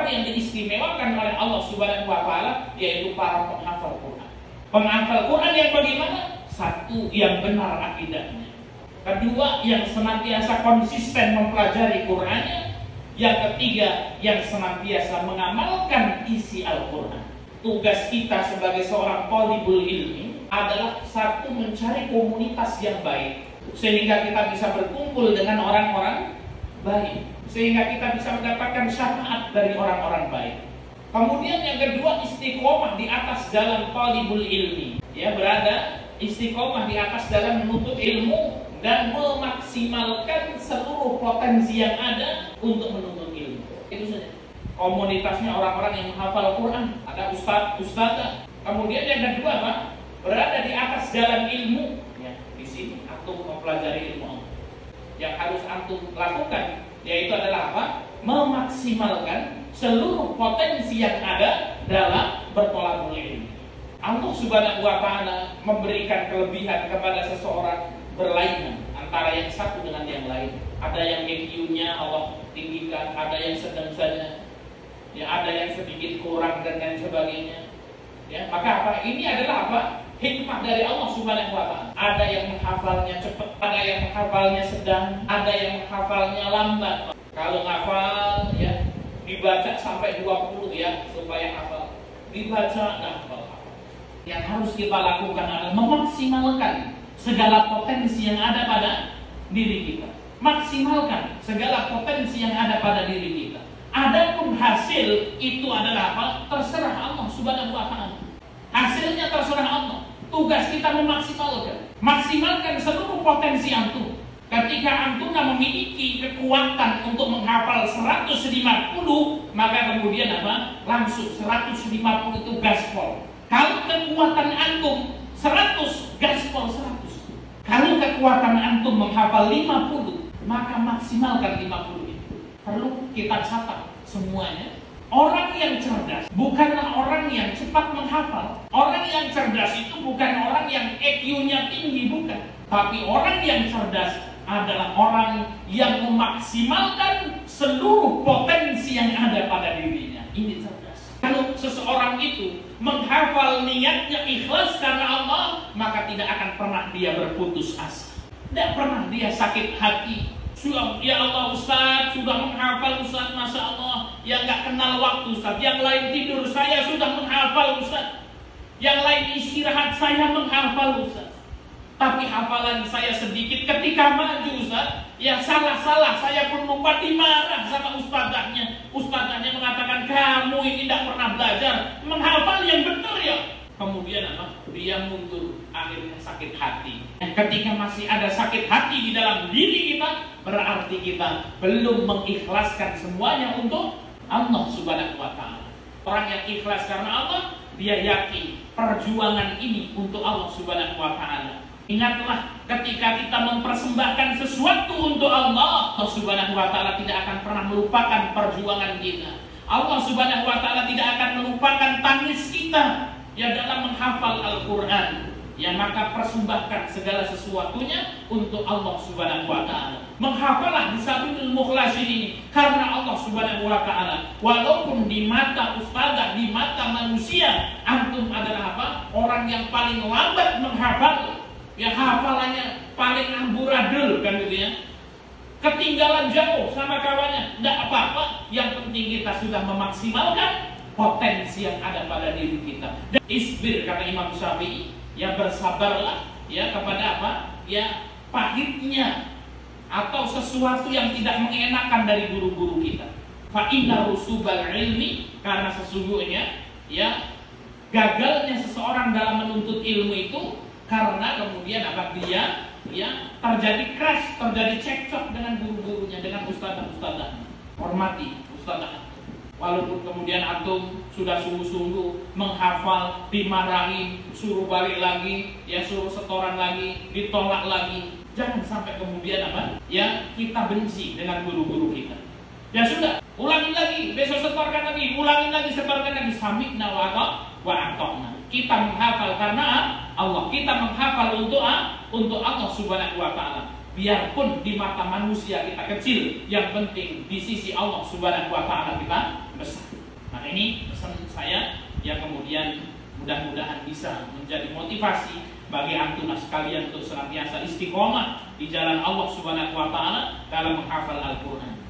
orang yang diistimewakan oleh Allah Subhanahu wa taala, yaitu para penghafal Quran. Penghafal Quran yang bagaimana? Satu, yang benar akidahnya. Kedua, yang senantiasa konsisten mempelajari Qur'annya. Yang ketiga, yang senantiasa mengamalkan isi Al-Quran. Tugas kita sebagai seorang thalibul ilmi adalah satu, mencari komunitas yang baik, sehingga kita bisa berkumpul dengan orang-orang baik, sehingga kita bisa mendapatkan syafaat dari orang-orang baik. Kemudian yang kedua, istiqomah di atas jalan thalibul ilmi, ya, berada istiqomah di atas jalan menuntut ilmu dan memaksimalkan seluruh potensi yang ada untuk menuntut ilmu. Itu saja. Komunitasnya orang-orang yang menghafal Quran, ada ustaz, ustazah. Kemudian yang kedua apa? Berada di atas jalan ilmu. Ya, di sini antum mempelajari ilmu. Yang harus antum lakukan yaitu adalah apa? Memaksimalkan seluruh potensi yang ada dalam bertolabul ilmu. Allah Subhanahu wa taala memberikan kelebihan kepada seseorang berlainan antara yang satu dengan yang lain. Ada yang IQ-nya Allah tinggikan, ada yang sedang saja, ya, ada yang sedikit kurang dan lain sebagainya. Ya, maka apa? Ini adalah apa? Hikmah dari Allah Subhanahu wa taala. Ada yang menghafalnya cepat, ada yang menghafalnya sedang, ada yang menghafalnya lambat. Kalau hafal, ya, dibaca sampai 20 ya supaya hafal. Dibaca dan hafal. Yang harus kita lakukan adalah memaksimalkan segala potensi yang ada pada diri kita. Maksimalkan segala potensi yang ada pada diri kita. Adapun hasil itu adalah apa? Terserah Allah Subhanahu wa taala. Hasilnya terserah Allah. Tugas kita memaksimalkan. Maksimalkan seluruh potensi antum. Ketika antum memiliki kekuatan untuk menghafal 150, maka kemudian apa? Langsung 150 itu gaspol. Kalau kekuatan antum 100, gaspol 100. Kalau kekuatan antum menghafal 50, maka maksimalkan 50 itu. Perlu kita catat semuanya. Orang yang cerdas bukanlah orang yang cepat menghafal. Orang yang cerdas itu bukan orang yang IQ-nya tinggi, bukan. Tapi orang yang cerdas adalah orang yang memaksimalkan seluruh potensi yang ada pada dirinya. Ini cerdas. Kalau seseorang itu menghafal niatnya ikhlas karena Allah, maka tidak akan pernah dia berputus asa. Tidak pernah dia sakit hati. Sudah, ya Allah Ustaz, sudah menghafal Ustaz, Masya Allah. Yang gak kenal waktu Ustaz. Yang lain tidur, saya sudah menghafal Ustaz. Yang lain istirahat, saya menghafal Ustaz. Tapi hafalan saya sedikit. Ketika maju Ustaz, ya salah-salah, saya pun lupa, dimarah sama ustazahnya. Ustazahnya mengatakan, kamu ini tidak pernah belajar menghafal yang benar ya. Kemudian apa? Dia mundur, akhirnya sakit hati. Ketika masih ada sakit hati di dalam diri kita, berarti kita belum mengikhlaskan semuanya untuk Allah Subhanahu wa taala. Orang yang ikhlas karena Allah, dia yakin perjuangan ini untuk Allah Subhanahu wa taala. Ingatlah, ketika kita mempersembahkan sesuatu untuk Allah, Allah Subhanahu wa taala tidak akan pernah melupakan perjuangan kita. Allah Subhanahu wa taala tidak akan melupakan tangis kita ya dalam menghafal Al-Qur'an. Ya, maka persembahkan segala sesuatunya untuk Allah Subhanahu wa taala. Menghafallah Bisabilul Mukhlasin ini karena Allah Subhanahu wa taala. Walaupun di mata ustazah, di mata manusia, antum adalah apa? Orang yang paling lambat menghafal. Ya, hafalannya paling amburadul kan gitu ya. Ketinggalan jauh sama kawannya, tidak apa-apa. Yang penting kita sudah memaksimalkan potensi yang ada pada diri kita. Dan isbir, kata Imam Syafi'i, ya bersabarlah ya kepada apa? Ya pahitnya atau sesuatu yang tidak mengenakan dari guru-guru kita. Fa inna rusubal ilmi, karena sesungguhnya ya gagalnya seseorang dalam menuntut ilmu itu karena kemudian apa? Dia ya terjadi crash, terjadi cekcok dengan guru-gurunya, dengan ustazah-ustazah. Hormati ustazah. Walaupun kemudian antum sudah sungguh-sungguh menghafal, dimarahi, suruh balik lagi, ya suruh setoran lagi, ditolak lagi. Jangan sampai kemudian apa? Ya kita benci dengan guru-guru kita. Ya sudah, ulangin lagi, besok setorkan lagi, ulangin lagi, setorkan lagi. Sami'na wa ata'na. Kita menghafal karena Allah, kita menghafal untuk Allah Subhanahu wa taala. Biarpun di mata manusia kita kecil, yang penting di sisi Allah Subhanahu wa taala kita besar. ini pesan saya yang kemudian mudah-mudahan bisa menjadi motivasi bagi antum sekalian untuk senantiasa istiqomah di jalan Allah Subhanahu wa taala dalam menghafal Al-Qur'an.